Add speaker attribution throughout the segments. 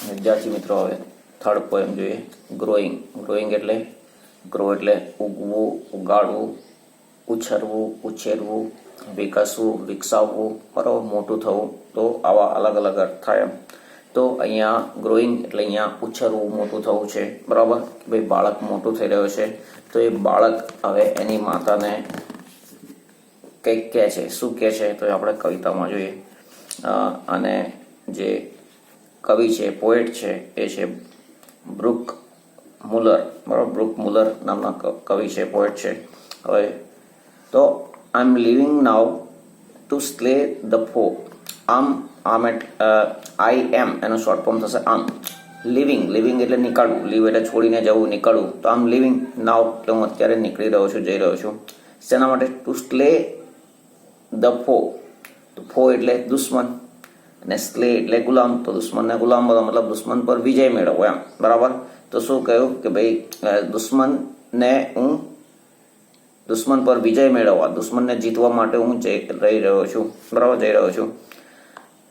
Speaker 1: વિદ્યાર્થી મિત્રો, હવે થર્ડ પોએમ જોઈએ. ગ્રોઈંગ. ગ્રોઈંગ એટલે ગ્રો એટલે ઉગવું, ઉગાડવું, ઉછરવું, ઉછેરવું, વિકસવું, વિકસાવવું, બરાબર, મોટું થવું. તો આવા અલગ અલગ અર્થ થાય એમ. તો અહીંયા ગ્રોઈંગ એટલે અહીંયા ઉછરવું, મોટું થવું છે, બરાબર. ભાઈ બાળક મોટું થઈ રહ્યો છે, તો એ બાળક હવે એની માતાને કંઈક કહે છે. શું કહે છે તો આપણે કવિતામાં જોઈએ. અને જે કવિ છે, પોએટ છે, એ છે બ્રુક મુલર, બરાબર. બ્રુક મુલર નામના કવિ છે, પોએટ છે. હવે તો આઈ એમ લિવિંગ નાવ ટુ સ્લે ધ ફો. આમ એટ આઈ એમ એનો શોર્ટ ફોર્મ થશે આમ. લિવિંગ, લિવિંગ એટલે નીકળવું, લીવ એટલે છોડીને જવું, નીકળવું. તો આમ લિવિંગ નાવ એટલે હું અત્યારે નીકળી રહ્યો છું, જઈ રહ્યો છું. શેના માટે? ટુ સ્લે ધ ફો. તો ફો એટલે દુશ્મન અને સ્લે એટલે ગુલામ. તો દુશ્મનને ગુલામ બનાવો, મતલબ દુશ્મન પર વિજય મેળવવો એમ, બરાબર. તો શું કહ્યું કે ભાઈ દુશ્મન પર વિજય મેળવવા, દુશ્મનને જીતવા માટે હું જઈ રહ્યો છું, બરાબર, જઈ રહ્યો છું.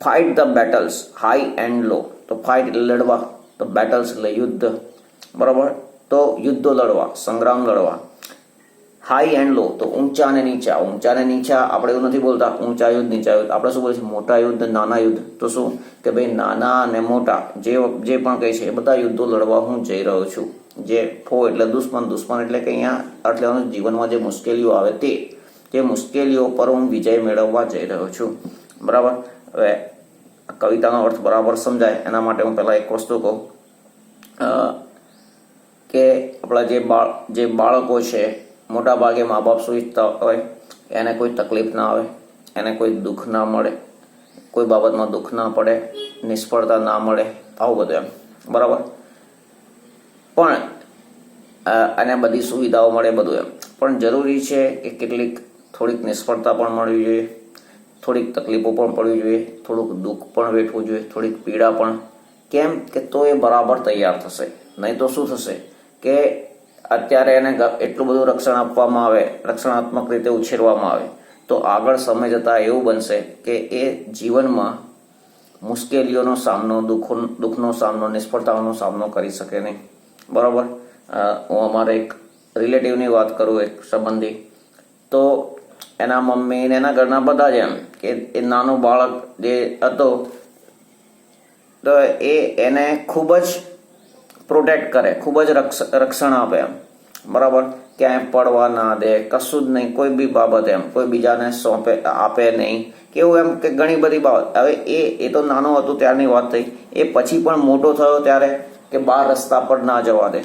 Speaker 1: Fight the battles high and low. તો ફાઇટ એટલે લડવા, તો બેટલ્સ એટલે યુદ્ધ, બરાબર. તો યુદ્ધો લડવા, સંગ્રામ લડવા. હાઈ એન્ડ લો તો ઊંચા અને નીચા. ઊંચા અને નીચા આપણે એવું નથી બોલતા, ઊંચા યુદ્ધ, નીચા યુદ્ધ. આપણે શું બોલે છે? મોટા યુદ્ધ, નાના યુદ્ધ. તો શું કે ભાઈ નાના અને મોટા જે પણ કહે છે એ બધા યુદ્ધો લડવા હું જઈ રહ્યો છું. જે ફો એટલે દુશ્મન, દુશ્મન એટલે કે અહીંયા અર્થ લેવાનું જીવનમાં જે મુશ્કેલીઓ આવે તે મુશ્કેલીઓ પર હું વિજય મેળવવા જઈ રહ્યો છું, બરાબર. હવે કવિતાનો અર્થ બરાબર સમજાય એના માટે હું પહેલાં એક વસ્તુ કહું કે આપણા જે બાળકો છે, મોટા ભાગે મા બાપ શું ઈચ્છતા હોય? એને કોઈ તકલીફ ના આવે, એને કોઈ દુઃખ ના મળે, કોઈ બાબતમાં દુઃખ ના પડે, નિષ્ફળતા ના મળે, આવું બધું એમ, બરાબર. પણ અને બધી સુવિધાઓ મળે, બધું એમ. પણ જરૂરી છે કે કેટલીક થોડીક નિષ્ફળતા પણ મળવી જોઈએ, થોડીક તકલીફો પણ પડવી જોઈએ, થોડુંક દુઃખ પણ વેઠવું જોઈએ, થોડીક પીડા પણ. કેમ કે તો એ બરાબર તૈયાર થશે. નહીં તો શું થશે કે અત્યારે એને એટલું બધું રક્ષણ આપવામાં આવે, રક્ષણાત્મક રીતે ઉછેરવામાં આવે, તો આગળ સમય જતાં એવું બનશે કે એ જીવનમાં મુશ્કેલીઓનો સામનો, દુઃખનો સામનો, નિષ્ફળતાઓનો સામનો કરી શકે નહીં, બરાબર. હું અમારા એક રિલેટિવની વાત કરું, એક સંબંધી. તો એના મમ્મી ને એના ઘરના બધા જ એમ કે એ નાનો બાળક જે હતો તો એને ખૂબ જ પ્રોટેક્ટ કરે, ખૂબ જ રક્ષણ આપે એમ, બરાબર. ક્યાંય પડવા ના દે, કશું જ નહીં, કોઈ બી બાબત એમ કોઈ બીજાને આપે નહીં, કેવું એમ કે ઘણી બધી બાબત. હવે એ તો નાનો હતો ત્યારની વાત થઈ. એ પછી પણ મોટો થયો ત્યારે કે બહાર રસ્તા પર ના જવા દે,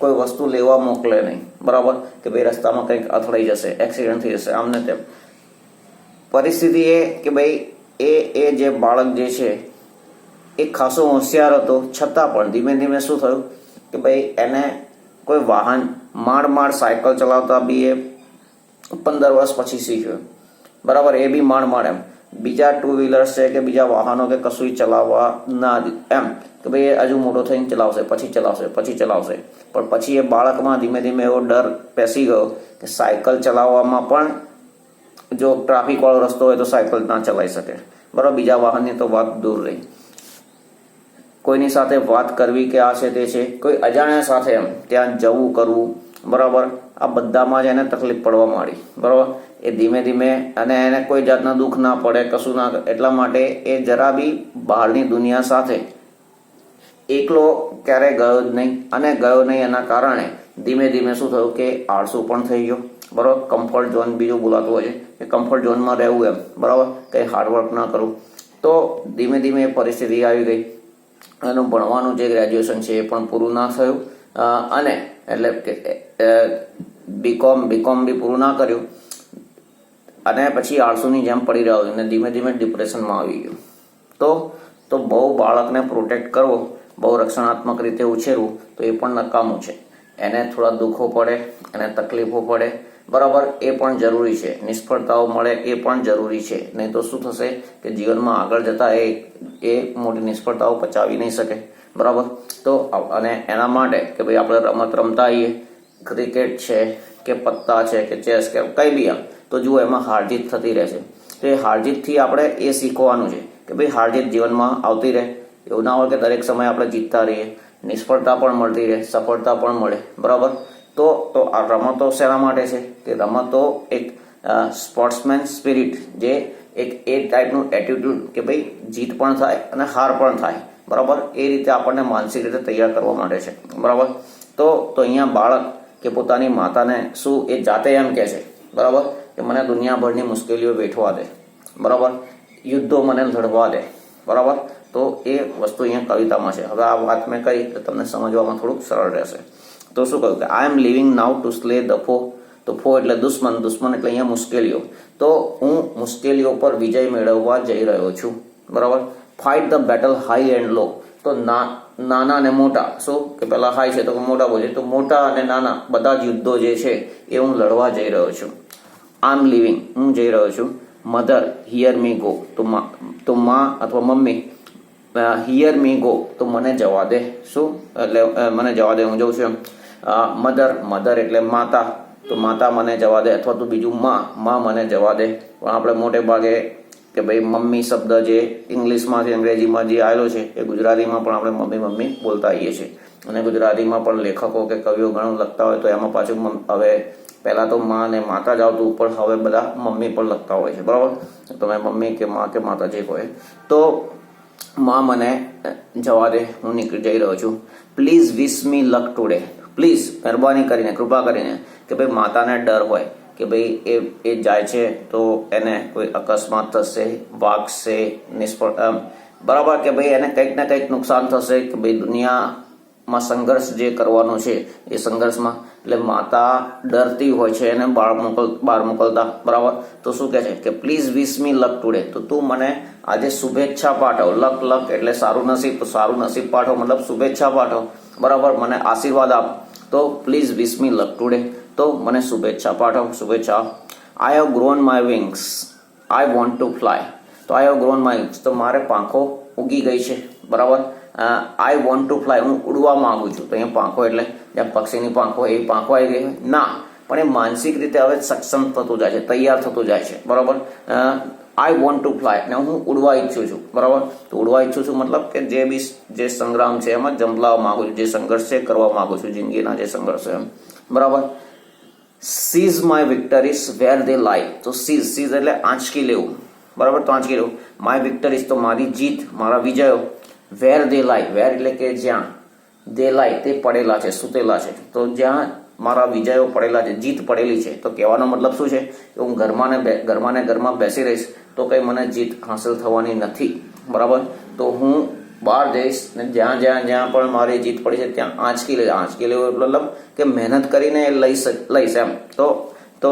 Speaker 1: કોઈ વસ્તુ લેવા મોકલે નહીં, બરાબર. કે ભાઈ રસ્તામાં કંઈક અથડાઈ જશે, એક્સિડન્ટ થઈ જશે, આમને તેમ. પરિસ્થિતિ એ કે ભાઈ એ જે બાળક જે છે એ ખાસો હોશિયાર હતો, છતાં પણ ધીમે ધીમે શું થયું કે ભાઈ એને કોઈ વાહન માંડ સાયકલ ચલાવતા બી એ 15 વર્ષ પછી શીખ્યો, બરાબર. એ બી માંડ એમ. બીજા 2 વ્હીલર્સ છે કે બીજા વાહનો કે કશું ચલાવવા ના એમ કે ભાઈ હજુ મોટો થઈને ચલાવશે, પછી ચલાવશે. પણ પછી એ બાળકમાં ધીમે ધીમે એવો ડર પેસી ગયો કે સાયકલ ચલાવવામાં પણ જો ટ્રાફિક વાળો રસ્તો હોય તો સાયકલ ના ચલાવી શકે, બરાબર. બીજા વાહનની તો વાત દૂર રહી. કોઈની સાથે વાત કરવી કે આ છે તે છે, કોઈ અજાણ્યા સાથે એમ ત્યાં જવું કરવું, બરાબર. આ બધામાં જ એને તકલીફ પડવા માંડી, બરાબર. એ ધીમે ધીમે અને એને કોઈ જાતના દુઃખ ના પડે, કશું ના. એટલા માટે એ જરા બી બહારની દુનિયા સાથે એકલો ક્યારેય ગયો જ નહીં. અને ગયો નહીં એના કારણે ધીમે ધીમે શું થયું કે આળસુ પણ થઈ ગયો, બરાબર. કમ્ફર્ટ ઝોન બીજું બોલાતું હોય છે કે કમ્ફર્ટ ઝોનમાં રહેવું એમ, બરાબર. કંઈ હાર્ડવર્ક ના કરવું. તો ધીમે ધીમે પરિસ્થિતિ આવી ગઈ. એનું ભણવાનું જે ગ્રેજ્યુએશન છે એ પણ પૂરું ના થયું, અને એટલે કે બીકોમ બી પૂરું ના કર્યું, અને પછી આળસુની જેમ પડી રહ્યો અને ધીમે ધીમે ડિપ્રેશનમાં આવી ગયું. તો બહુ બાળકને પ્રોટેક્ટ કરવો, બહુ રક્ષણાત્મક રીતે ઉછેરવું તો એ પણ નકામું છે. એને થોડા દુઃખો પડે, એને તકલીફો પડે, બરાબર. એ પણ જરૂરી છે. નિષ્ફળતાઓ મળે એ પણ જરૂરી છે. નહીં તો શું થશે કે જીવનમાં આગળ જતા એ મોટી નિષ્ફળતાઓ પચાવી નહીં શકે, બરાબર. તો અને એના માટે કે ભાઈ આપણે રમત રમતા આવીએ, ક્રિકેટ છે કે પત્તા છે કે ચેસ કે કંઈ બી આમ, તો જુઓ એમાં હારજીત થતી રહેશે. તો એ હારજીતથી આપણે એ શીખવાનું છે કે ભાઈ હારજીત જીવનમાં આવતી રહે. એવું ના હોય કે દરેક સમયે આપણે જીતતા રહીએ, નિષ્ફળતા પણ મળતી રહે, સફળતા પણ મળે, બરાબર. તો આ રમતો શેના માટે છે કે રમતો એક સ્પોર્ટ્સમેન સ્પિરિટ, જે એક એ ટાઈપનું એટીટ્યુડ કે ભાઈ જીત પણ થાય અને હાર પણ થાય, બરાબર, એ રીતે આપણને માનસિક રીતે તૈયાર કરવા માટે છે, બરાબર. તો અહીંયા બાળક કે પોતાની માતાને શું એ જાતે એમ કહે છે, બરાબર, કે મને દુનિયાભરની મુશ્કેલીઓ વેઠવા દે, બરાબર, યુદ્ધો મને લડવા દે, બરાબર. તો એ વસ્તુ અહીંયા કવિતામાં છે. હવે આ વાત મેં કહી તો તમને સમજવામાં થોડુંક સરળ રહેશે. તો શું કહ્યું કે આઈ એમ લિવિંગ નાઉ ટુ સ્લે ધ ફો. તો ફો એટલે દુશ્મન, દુશ્મન એટલે અહીંયા મુશ્કેલીઓ. તો હું મુશ્કેલીઓ પર વિજય મેળવવા જઈ રહ્યો છું, બરાબર. Fight the battle high and low. તો નાના અને મોટા, શું કે પેલા હાઈ છે તો મોટા બોલે, તો મોટા અને નાના બધા જ યુદ્ધો જે છે એ હું લડવા જઈ રહ્યો છું. આઈ એમ લિવિંગ, હું જઈ રહ્યો છું. Mother here me go. તો માં અથવા મમ્મી, હિયર મી ગો તો મને જવા દે, શું એટલે મને જવા દે, હું જઉં છું એમ. મધર એટલે માતા, તો માતા મને જવા દે, અથવા તો બીજું માં મને જવા દે. પણ આપણે મોટે ભાગે કે ભાઈ મમ્મી શબ્દ જે ઇંગ્લિશમાંથી અંગ્રેજીમાં જે આવેલો છે એ ગુજરાતીમાં પણ આપણે મમ્મી બોલતા આવીએ છીએ. અને ગુજરાતીમાં પણ લેખકો કે કવિઓ ઘણું લખતા હોય તો એમાં પાછું હવે પહેલા તો માં અને માતા જ આવતું, પણ હવે બધા મમ્મી પણ લખતા હોય છે, બરાબર. તમે મમ્મી કે માં કે માતા જે કહે. તો માં મને જવા દે, હું નીકળી જઈ રહ્યો છું. Please wish me luck today. Please મહેરબાની કરીને, કૃપા કરીને, કે ભાઈ માતાને ડર હોય કે ભાઈ એ જાય છે તો એને કોઈ અકસ્માત થશે, વાગશે, નિષ્ફળ, બરાબર, કે ભાઈ એને કંઈક ને કંઈક નુકસાન થશે, કે ભાઈ દુનિયામાં સંઘર્ષ જે કરવાનો છે એ સંઘર્ષમાં, એટલે માતા ડરતી હોય છે એને બહાર મોકલતા, બરાબર. તો શું કહે છે કે please wish me luck today. તો તું મને આજે શુભેચ્છા પાઠવ. લક એટલે સારું નસીબ, તો સારું નસીબ પાઠવ મતલબ શુભેચ્છા પાઠવ, બરાબર, મને આશીર્વાદ આપ. તો please wish me luck today, તો મને શુભેચ્છા પાઠવ, શુભેચ્છા. I have grown my wings, I want to fly. તો I have grown my wings, તો મારે પાંખો ઉગી ગઈ છે, બરાબર. આઈ વોન્ટ ટુ ફ્લાય, હું ઉડવા માંગુ છું. તો અહીંયા પાંખો એટલે જેમ પક્ષીની પાંખો, એ પાંખો આવી ગઈ ના, પણ એ માનસિક રીતે હવે સક્ષમ થતું જાય છે, તૈયાર થતું જાય છે, બરાબર. આઈ વોન્ટ ટુ ફ્લાય, ને હું ઉડવા ઈચ્છું છું, બરાબર. તો ઉડવા ઈચ્છું છું મતલબ કે જે સંગ્રામ છે એમાં જંપલાવવા માંગુ છું, જે સંઘર્ષ છે કરવા માંગુ છું, જિંદગીના જે સંઘર્ષ છે એમ, બરાબર. સીઝ માય વિક્ટરીઝ વેર દે લાય. તો સીઝ એટલે આંચકી લેવું, બરાબર, તો આંચકી લેવું. માય વિક્ટરીઝ તો મારી જીત, મારા વિજયો. વેર દે લાય, વેર એટલે કે જ્યાં, દે લાય તે પડેલા છે, સૂતેલા છે. તો જ્યાં મારા વિજયો પડેલા છે, જીત પડેલી છે, તો કહેવાનો મતલબ શું છે કે હું ઘરમાં બેસી રહીશ તો કંઈ મને જીત હાંસલ થવાની નથી, બરાબર. તો હું બહાર જઈશ ને જ્યાં પણ મારી જીત પડી છે ત્યાં આંચકી લેવું એટલે મતલબ કે મહેનત કરીને લઈશ એમ. તો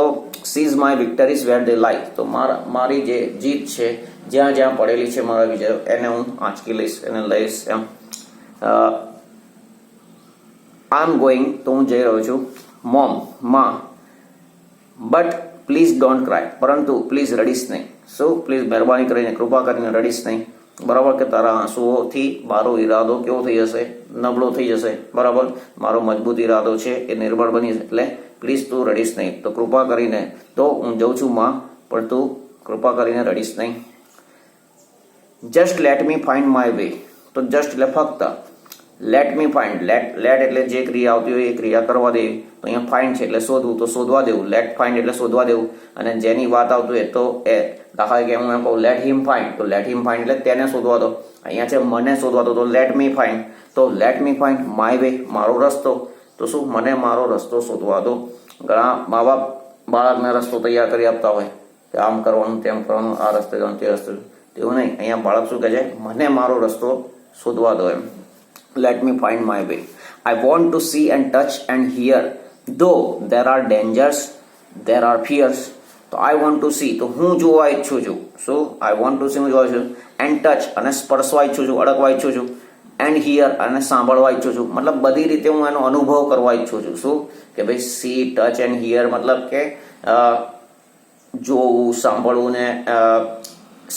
Speaker 1: સીઝ માય વિક્ટરીઝ વેર દે લાય. તો મારી જે જીત છે જ્યાં પડેલી છે મારા વિજયો, એને હું આંચકી લઈશ, એને લઈશ એમ. આઈ એમ ગોઈંગ, તો હું જઈ રહ્યો છું. મોમ, માં. બટ પ્લીઝ ડોન્ટ ક્રાય, પરંતુ પ્લીઝ રડીશ નહીં. શું? પ્લીઝ મહેરબાની કરીને, કૃપા કરીને રડીશ નહીં, બરાબર, કે તારા આંસુઓથી મારો ઈરાદો કેવો થઈ જશે, નબળો થઈ જશે, બરાબર. મારો મજબૂત ઈરાદો છે એ નિર્બળ બની જશે, એટલે પ્લીઝ તું રડીશ નહીં. તો કૃપા કરીને, તો હું જઉં છું માં, પણ તું કૃપા કરીને રડીશ નહીં. Just let me find my way. તો જસ્ટ એટલે ફક્ત, લેટ મી ફાઇન્ડ, લેટ એટલે જે ક્રિયા આવતી હોય એ ક્રિયા કરવા દેવી. તો અહીંયા ફાઇન્ડ છે એટલે શોધવું, તો શોધવા દેવું. લેટ ફાઇન્ડ એટલે શોધવા દેવું. અને જેની વાત આવતું હોય તો એ, દાખલા કે હું એમ કહું લેટ હિમ ફાઇન્ડ, તો લેટ હિમ ફાઇન્ડ એટલે તેને શોધવા દો. અહીંયા છે મને શોધવા દો, તો લેટ મી ફાઇન્ડ. તો let me find my way, મારો રસ્તો. તો શું? મને મારો રસ્તો શોધવા દો. ઘણા મા બાપ બાળકને રસ્તો તૈયાર કરી આપતા હોય કે આમ કરવાનું, તેમ કરવાનું, આ રસ્તે જવાનું, તે રસ્તે. તેવું નહીં, અહીંયા બાળક શું કહે છે, મને મારો રસ્તો શોધવા દો એમ. Let me find my way. I want to see and touch and hear. Though there are dangers, there are fears. તો I want to see, તો હું જોવા ઈચ્છું છું. શું? I want to see, હું જોવા ઈચ્છું છું. And touch, અને સ્પર્શવા ઈચ્છું છું, અડકવા ઈચ્છું છું. And hear, અને સાંભળવા ઈચ્છું છું. મતલબ બધી રીતે હું એનો અનુભવ કરવા ઈચ્છું છું. શું? કે ભાઈ see, touch and hear મતલબ કે જોવું, સાંભળવું ને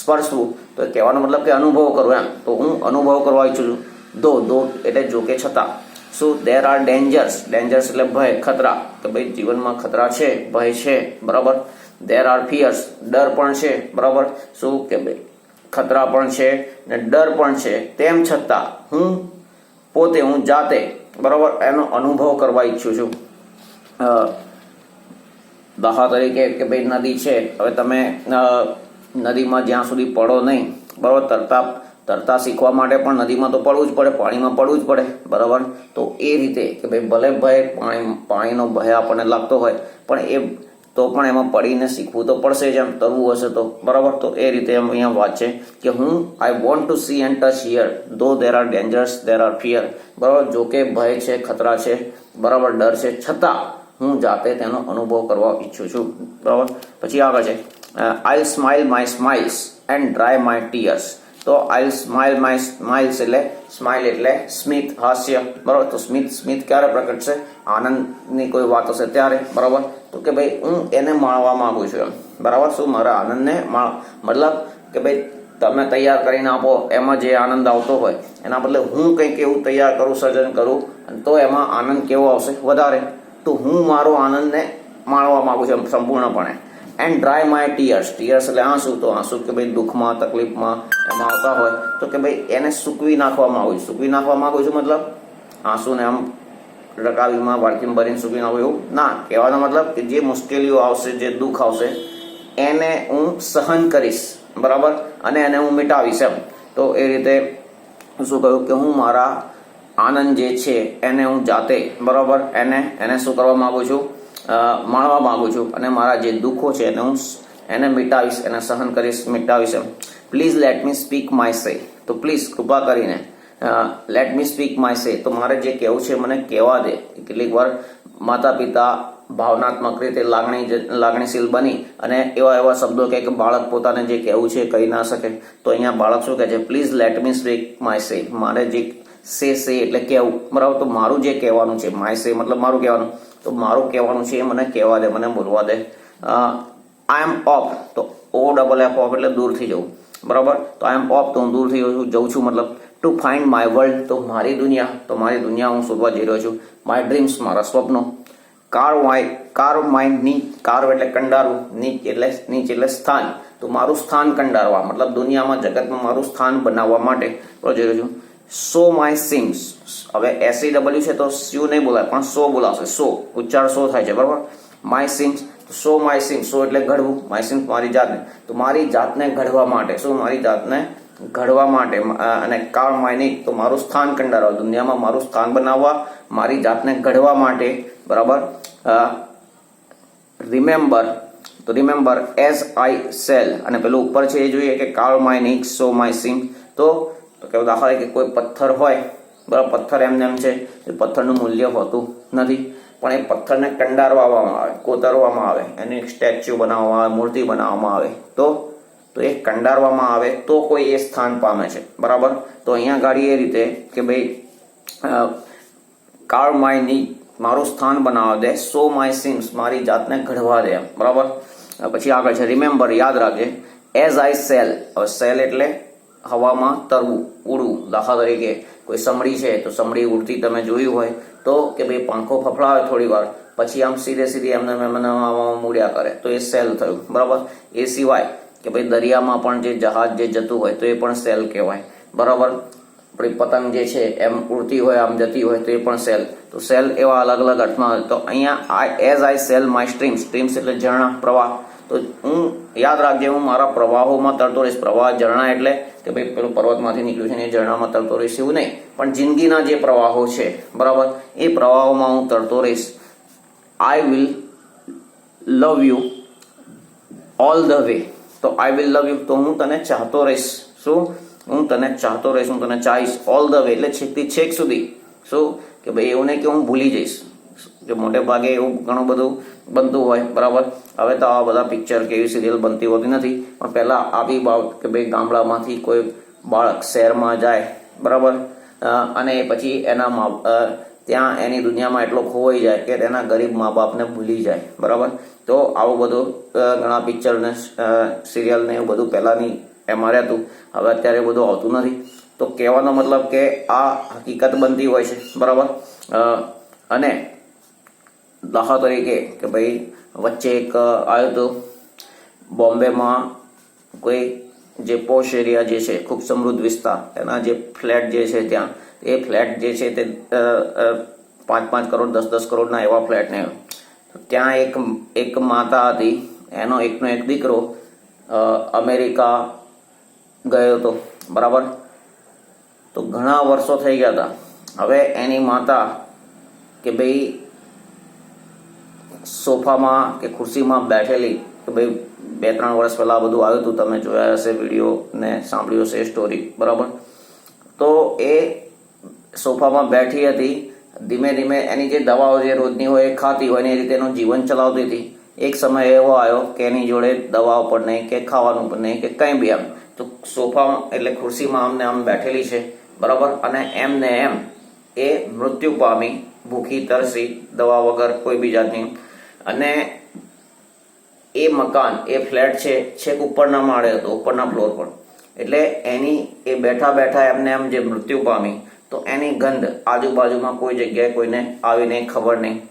Speaker 1: સ્પર્શવું. તો કહેવાનો મતલબ કે અનુભવ કરવો એમ. તો હું અનુભવ કરવા ઈચ્છું છું. દો એટલે જો કે છતાં. શું? there are dangers એટલે ભય, ખતરા, કે ભાઈ જીવનમાં ખતરા છે, ભય છે, બરાબર. there are fears, ડર પણ છે, બરાબર. શું? કે ભાઈ ખતરા પણ છે ને ડર પણ છે, તેમ છતાં હું જાતે બરાબર એનો અનુભવ કરવા ઈચ્છું છું. દાખલા તરીકે કે ભાઈ નદી છે, હવે તમે નદીમાં જ્યાં સુધી પડો નહીં બરાબર, તરતા શીખવા માટે પણ નદીમાં તો પડવું જ પડે, પાણીમાં પડવું જ પડે બરાબર. તો એ રીતે કે ભાઈ ભલે ભય પાણીનો ભય આપણને લાગતો હોય પણ તો પણ એમાં પડીને શીખવું તો પડશે જ, એમ તરવું હશે તો બરાબર. તો એ રીતે એમ અહીંયા વાત છે કે I want to see and touch here though there are dangers there are fear બરાબર. જો કે ભય છે, ખતરા છે બરાબર, ડર છે, છતાં હું જાતે તેનો અનુભવ કરવા ઈચ્છું છું બરાબર. પછી આગળ છે I smile my smiles and dry my tears. તો આઈ સ્માઇલ માય સ્માઇલ્સ એટલે સ્માઇલ એટલે સ્મિત, હાસ્ય બરાબર. તો સ્મિત ક્યારે પ્રકટ છે? આનંદની કોઈ વાત હશે ત્યારે બરાબર. તો કે ભાઈ હું એને માણવા માંગુ છું એમ બરાબર. શું મારા આનંદને મતલબ કે ભાઈ તમે તૈયાર કરીને આપો એમાં જે આનંદ આવતો હોય એના બદલે હું કંઈક એવું તૈયાર કરું, સર્જન કરું તો એમાં આનંદ કેવો આવશે? વધારે. તો હું મારો આનંદને માણવા માંગુ છું એમ સંપૂર્ણપણે. એન્ડ ડ્રાય માય ટીયર્સ એટલે આંસુ. તો આંસુ કે ભાઈ દુઃખમાં, તકલીફમાં એમાં આવતા હોય તો કે ભાઈ એને સૂકવી નાખવા માંગુ છું. સૂકવી નાખવા માંગુ છું મતલબ આંસુને આમ રકાવીમાં વાડકીમાં ભરીને સૂકવી નાખવું એવું ના. કહેવાનો મતલબ કે જે મુશ્કેલીઓ આવશે, જે દુઃખ આવશે એને હું સહન કરીશ બરાબર, અને એને હું મિટાવીશ એમ. તો એ રીતે શું કહ્યું કે હું મારા આનંદ જે છે એને હું જાતે બરાબર એને શું કરવા માંગુ છું? માણવા માંગુ છું. અને મારા જે દુઃખો છે એને મિટાવીશ, એને સહન કરીશ, મિટાવીશ એમ. Please let me speak my say. તો પ્લીઝ કૃપા કરીને late me speak my say. તો મારે જે કહેવું છે મને કહેવા દે. કેટલીક વાર માતા પિતા ભાવનાત્મક રીતે લાગણીશીલ બની અને એવા શબ્દો કહે કે બાળક પોતાને જે કહેવું છે કહી ના શકે. તો અહીંયા બાળક શું કહે છે? Please let me speak my સે. મારે જે સે એટલે કહેવું બરાબર. તો મારું જે કહેવાનું છે, માય સે મતલબ મારું કહેવાનું, તો મારું કહેવાનું છે એ મને કહેવા દે, મને બોલવા દે. આઈ એમ ઓફ. તો OFF ઓફ એટલે દૂરથી જવું બરાબર. તો આઈ એમ ઓફ તો હું દૂરથી જઉં છું મતલબ. ટુ ફાઇન્ડ માય વર્લ્ડ તો મારી દુનિયા. તો મારી દુનિયા હું શોધવા જઈ રહ્યો છું. માય ડ્રીમ્સ મારા સ્વપ્નો. કાર્વ માય નીચ. કાર્વ એટલે કંડારવું, નીચ એટલે સ્થાન. તો મારું સ્થાન કંડારવા મતલબ દુનિયામાં, જગતમાં મારું સ્થાન બનાવવા માટે જઈ રહ્યો છું. સો માય સિમ્સ. હવે SEW છે તો સ્યુ નહીં બોલાય પણ સો બોલાશે. સો ઉચ્ચાર સો થાય છે બરાબર. My seams. Sew my seams. Sew એટલે ઘડવું, માય સિમ્સ મારી જાતને. તો મારી જાતને ઘડવા માટે. શું? મારી જાતને ઘડવા માટે. અને કાર્વ માય નીચ તો મારું સ્થાન કંડારવા, દુનિયામાં મારું સ્થાન બનાવવા, મારી જાતને ઘડવા માટે બરાબર. Remember as I cell. અને પેલું ઉપર છે એ જોઈએ કે કાર્વ માય નીચ સો માય સિમ્સ. તો કેવું દાખલા કે કોઈ પથ્થર હોય બરાબર. પથ્થર એમ છે, પથ્થરનું મૂલ્ય હોતું નથી પણ એ પથ્થરને કંડારવામાં આવે, કોતરવામાં આવે, એનું એક સ્ટેચ્યુ બનાવવામાં આવે, મૂર્તિ બનાવવામાં આવે તો એ કંડારવામાં આવે તો કોઈ એ સ્થાન પામે છે બરાબર. તો અહીંયા ગાડી એ રીતે કે ભાઈ કાર્વ માય નીચ મારું સ્થાન બનાવવા દે, સો માય સિમ્સ મારી જાતને ઘડવા દે બરાબર. પછી આગળ છે રિમેમ્બર યાદ રાખજે એઝ આઈ સેલ. હવે સેલ એટલે હવામાં તરવું, ઉડવું. દાખલા તરીકે કોઈ સમડી છે તો સમડી ઉડતી તમે જોયું હોય તો કે ભાઈ પંખો ફફડાવે થોડી વાર પછી આમ સીધે એમને મૂડ્યા કરે તો એ સેલ થયું બરાબર. એ સિવાય કે ભાઈ દરિયામાં પણ જે જહાજ જે જતું હોય તો એ પણ સેલ કહેવાય બરાબર. આપણી પતંગ જે છે એમ ઉડતી હોય, આમ જતી હોય તો એ પણ સેલ. તો સેલ એવા અલગ અલગ અર્થમાં. તો અહીંયા as I cell my streams. Streams એટલે ઝરણા, પ્રવાહ. તો હું યાદ રાખજે હું મારા પ્રવાહોમાં તરતો રહીશ. પ્રવાહ ઝરણા એટલે કે ભાઈ પેલું પર્વતમાંથી નીકળ્યું છે ને એ ઝરણામાં તરતો રહીશ એવું નહીં, પણ જિંદગીના જે પ્રવાહો છે બરાબર એ પ્રવાહોમાં હું તરતો રહીશ. I will love you all the way. તો આઈ વિલ લવ યુ તો હું તને ચાહતો રહીશ. શું? હું તને ચાહતો રહીશ, હું તને ચાહીશ. ઓલ ધ વે એટલે છેકથી છેક સુધી. શું? કે ભાઈ એવું નહીં કે હું ભૂલી જઈશ. જો મોટે ભાગે એવું ઘણું બધું બનતું હોય બરાબર. હવે તો આવા બધા પિક્ચર કે એવી સિરિયલ બનતી હોતી નથી પણ પહેલા આવી બાબત કે ભાઈ ગામડામાંથી કોઈ બાળક શહેરમાં જાય બરાબર અને પછી ત્યાં એની દુનિયામાં એટલો ખોવાઈ જાય કે તેના ગરીબ મા બાપને ભૂલી જાય બરાબર. તો આવું બધું ઘણા પિક્ચર ને સિરિયલ ને એવું બધું પહેલાની એમાં રહેતું. હવે અત્યારે બધું આવતું નથી. તો કહેવાનો મતલબ કે આ હકીકત બનતી હોય છે બરાબર. અને દાખલા તરીકે કે ભાઈ વચ્ચે એક આવ્યું હતું બોમ્બેમાં કોઈ જે પોશ એરિયા જે છે, ખૂબ સમૃદ્ધ વિસ્તાર, એના જે ફ્લેટ જે છે ત્યાં, એ ફ્લેટ જે છે તે 5-5 કરોડ 10-10 કરોડના એવા ફ્લેટ ને ત્યાં એક માતા હતી, એનો એકનો એક દીકરો અમેરિકા ગયો હતો, બરાબર. તો ઘણા વર્ષો થઈ ગયા હતા. હવે એની માતા કે ભાઈ સોફામાં કે ખુરશીમાં બેઠેલી, કે ભાઈ 2-3 વર્ષ પહેલા આ બધું આવ્યું હતું, તમે જોયા હશે વિડીયો ને સાંભળ્યું હશે સ્ટોરી, બરાબર. તો એ સોફામાં બેઠી હતી, ધીમે ધીમે એની જે દવાઓ જે રોજની હોય એ ખાતી હોય ને એ રીતે એનું જીવન ચલાવતી હતી. એક સમય એવો આવ્યો કે એની જોડે દવાઓ પણ નહીં કે ખાવાનું પણ નહીં કે કંઈ બી એમ, તો સોફામાં એટલે ખુરશીમાં આમને આમ બેઠેલી છે, બરાબર. અને એમને એમ એ મૃત્યુ પામી, ભૂખી તરસી, દવા વગર કોઈ બી જાતની. અને એ મકાન, એ ફ્લેટ છે છેક ઉપરના માળે હતો, ઉપરના ફ્લોર પર. એટલે એની એ બેઠા બેઠા એમને એમ જે મૃત્યુ પામી, તો એની ગંધ આજુબાજુમાં કોઈ જગ્યાએ કોઈને આવી નહીં, ખબર નહીં.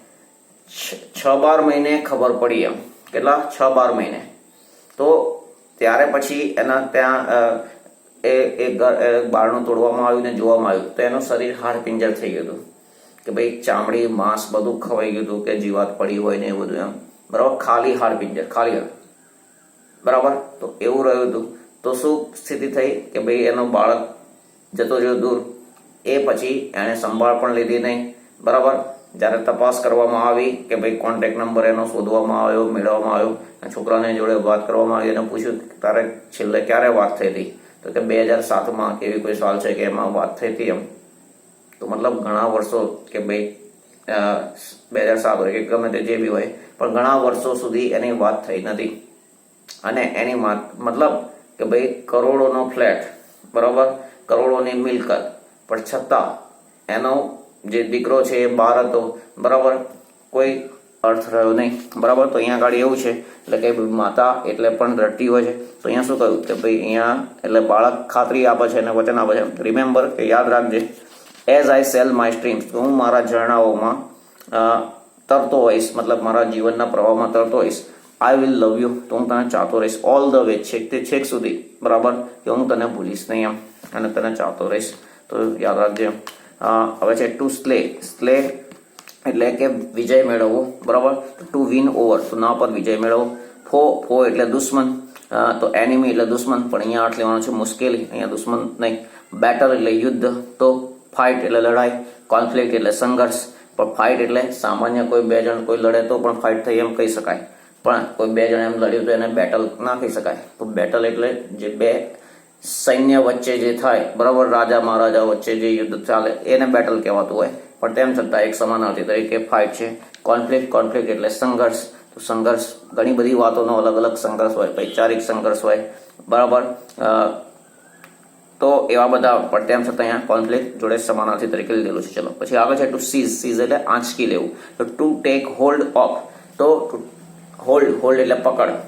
Speaker 1: 6-12 મહિને ખબર પડી, એમ કેટલા 6-12 મહિને. તો ત્યારે પછી એના ત્યાં એ બારણું તોડવામાં આવ્યું ને જોવામાં આવ્યું તો એનું શરીર હાડ પિંજર થઈ ગયું હતું, કે ભાઈ ચામડી માંસ બધું ખવાઈ ગયું હતું, કે જીવાત પડી હોય ને એ બધું એમ, બરાબર. ખાલી હાડ પિંજર, ખાલી, બરાબર. તો એવું રહ્યું હતું. તો શું સ્થિતિ થઈ કે ભાઈ એનો બાળક જતો રહ્યો દૂર. એ પછી એણે સંભાળ પણ લીધી નહીં, બરાબર. જ્યારે તપાસ કરવામાં આવી કે ભાઈ કોન્ટેક્ટ નંબર એનો શોધવામાં આવ્યો, મેળવવામાં આવ્યો, છોકરાને જોડે વાત કરવામાં આવી અને પૂછ્યું તારે છેલ્લે ક્યારે વાત થઈ હતી, તો કે 2007માં એવી કોઈ સાલ છે કે એમાં વાત થઈ હતી એમ. તો મતલબ ઘણા વર્ષો, કે ભાઈ 2007 હોય કે ગમે તે જે બી હોય, પણ ઘણા વર્ષો સુધી એની વાત થઈ નથી. અને એની મતલબ કે ભાઈ કરોડોનો ફ્લેટ, બરાબર, કરોડોની મિલકત, પણ છતાં એનો જે દીકરો છે એ બહાર હતો, બરાબર, કોઈ અર્થ રહ્યો નહીં, બરાબર. તો અહીંયા આગળ એવું છે, એટલે કે માતા એટલે પણ રડતી હોય છે. તો અહીંયા શું કહ્યું કે ભાઈ અહીંયા એટલે બાળક ખાતરી આપે છે અને વચન આપે છે, રિમેમ્બર, કે યાદ રાખજે, as I cell my streams, હું મારા ઝરણાઓમાં તરતો હોઈશ, મતલબ મારા જીવનના પ્રવાહમાં તરતો હોઈશ. આઈ વિલ લવ યુ, તો હું તને ચાહતો રહીશ ઓલ ધ વે, છેક તે છેક સુધી, બરાબર, કે હું તને ભૂલીશ નહીં એમ, અને તને ચાહતો રહીશ. તો યાદ રાખજે. હવે છે ટુ સ્લે એટલે કે વિજય મેળવવો, બરાબર. ટુ વિન ઓવર, તો ના પર વિજય મેળવવો. ફો એટલે દુશ્મન, તો એનિમી એટલે દુશ્મન, પણ અહીંયા અર્થ લેવાનો છે મુશ્કેલી, અહીંયા દુશ્મન નહીં. બેટલ એટલે યુદ્ધ, તો ફાઇટ એટલે લડાઈ. કોન્ફ્લિક્ટ એટલે સંઘર્ષ, પણ ફાઇટ એટલે સામાન્ય કોઈ 2 જણ કોઈ લડે તો પણ ફાઇટ થઈ એમ કહી શકાય, પણ કોઈ 2 જણ એમ લડ્યું તો એને બેટલ ના કહી શકાય. તો બેટલ એટલે જે 2 સૈન્ય વચ્ચે જે થાય, બરાબર, રાજા મહારાજા વચ્ચે જે યુદ્ધ ચાલે એને બેટલ કહેવાતું હોય, પણ તેમ છતાં એક સમાનાર્થી તરીકે ફાઇટ છે. કોન્ફ્લિક્ટ એટલે સંઘર્ષ, તો સંઘર્ષ ઘણી બધી વાતોનો અલગ અલગ સંઘર્ષ હોય, વૈચારિક સંઘર્ષ હોય, બરાબર. તો એવા બધા, પણ તેમ છતાં અહીંયા કોન્ફ્લિક્ટ જોડે સમાનાર્થી તરીકે લીધેલું છે. ચલો પછી આગળ છે ટુ સીઝ એટલે આંચકી લેવું. તો ટુ ટેક હોલ્ડ ઓફ, તો હોલ્ડ એટલે પકડ,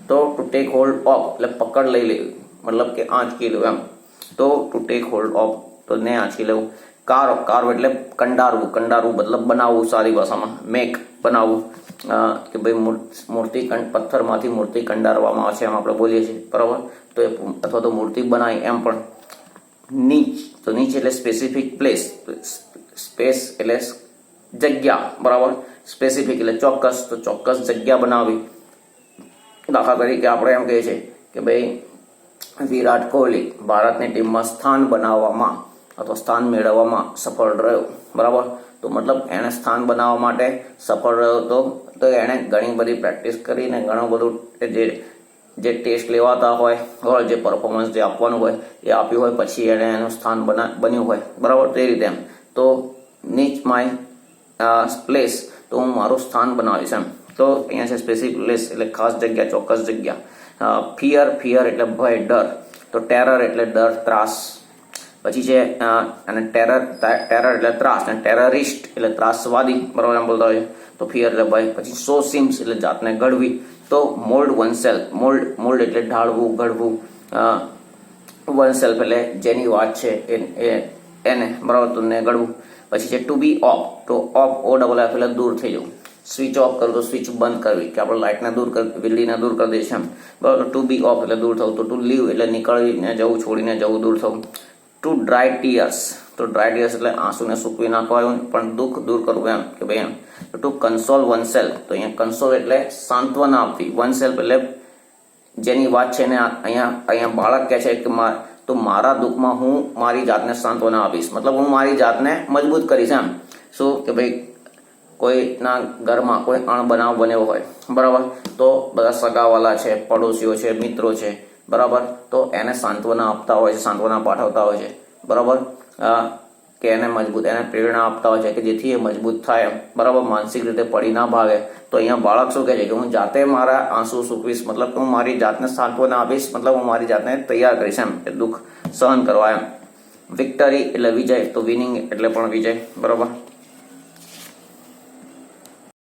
Speaker 1: તો ટુ ટેક હોલ્ડ ઓફ એટલે પકડ લઈ લેવી, મતલબ કે આંચકી લેવું એમ. તો ટુ ટેક હોલ્ડ ઓફ, તો ને આંચકી લેવું. કાર્વ એટલે કંડારવું મતલબ બનાવવું, સારી ભાષામાં મેક, બનાવવું, કે ભાઈ મૂર્તિ પથ્થરમાંથી મૂર્તિ કંડારવામાં આવે છે એમ આપણે બોલીએ છીએ, બરાબર. તો અથવા તો મૂર્તિ બનાવી એમ પણ. નીચ એટલે સ્પેસિફિક પ્લેસ, સ્પેસ એટલે જગ્યા, બરાબર. સ્પેસિફિક એટલે ચોક્કસ, તો ચોક્કસ જગ્યા બનાવવી. દાખલા તરીકે આપણે એમ કહીએ છીએ કે ભાઈ વિરાટ કોહલી ભારતની ટીમમાં સ્થાન બનાવવામાં અથવા સ્થાન મેળવવામાં સફળ રહ્યો, બરાબર. તો મતલબ એણે સ્થાન બનાવવા માટે સફળ રહ્યો તો એણે ઘણી બધી પ્રેક્ટિસ કરીને ઘણું બધું જે ટેસ્ટ લેવાતા હોય, જે પરફોર્મન્સ જે આપવાનું હોય એ આપ્યું હોય, પછી એણે એનું સ્થાન બન્યું હોય, બરાબર. તે રીતે એમ. તો નીચ માય પ્લેસ, તો હું મારું સ્થાન બનાવીશ એમ. તો અહીંયા છે સ્પેસિફિક પ્લેસ એટલે ખાસ જગ્યા, ચોક્કસ જગ્યા. ફિયર એટલે ભય, ડર, તો ટેરર એટલે ડર, ત્રાસ. પછી છે અને ટેરર એટલે ત્રાસ, અને ટેરરિસ્ટ એટલે ત્રાસવાદી, બરાબર એમ બોલતા હોય. તો ફિયર એટલે ભય. પછી સો સિમ્સ એટલે જાતને ઘડવી. તો મોલ્ડ વનસેલ્ફ, મોલ્ડ એટલે ઢાળવું, ઘડવું. વનસેલ્ફ એટલે જેની વાત છે એને, બરાબર, તો ને ઘડવું. પછી છે ટુ બી ઓફ, તો ઓફ એટલે દૂર થઈ જવું, સ્વિચ ઓફ કરું તો સ્વિચ બંધ કરવી, કે આપણે લાઇટને દૂર કરી, વીજળીને દૂર કરી દઈએ છીએ એમ, બરાબર. ટુ બી ઓફ એટલે દૂર થવું, તો ટુ લીવ એટલે નીકળીને જવું, છોડીને જવું, દૂર થવું. ટુ ડ્રાય ટીયર્સ, તો ડ્રાય ટીયર્સ એટલે આંસુને સૂકવી નાખવા, પણ દુઃખ દૂર કરવું એમ, કે ભાઈ એમ. ટુ કન્સોલ વન સેલ્ફ, તો અહીંયા કન્સોલ એટલે સાંત્વના આપવી, વન સેલ્ફ એટલે જેની વાત છે ને અહીંયા બાળક કહે છે કે તો મારા દુઃખમાં હું મારી જાતને સાંત્વના આપીશ, મતલબ હું મારી જાતને મજબૂત કરીશ એમ. શું કે ભાઈ કોઈના ઘરમાં કોઈ અણબનાવ બન્યો હોય, બરાબર, તો બધા સગાવાલા છે, પડોશીઓ છે, મિત્રો છે, બરાબર, તો એને સાંત્વના આપતા હોય છે, સાંત્વના પાઠવતા હોય છે, બરાબર, કે એને મજબૂત, એને પ્રેરણા આપતા હોય છે કે જેથી એ મજબૂત થાય, બરાબર, માનસિક રીતે પડી ના ભાગે. તો અહીંયા બાળક શું કહે છે કે હું જાતે મારા આંસુ સૂકવીશ, મતલબ કે હું મારી જાતને સાંત્વના આપીશ, મતલબ હું મારી જાતને તૈયાર કરીશ એમ, એ દુઃખ સહન કરવા એમ. વિક્ટરી એટલે વિજય, તો વિનિંગ એટલે પણ વિજય, બરાબર.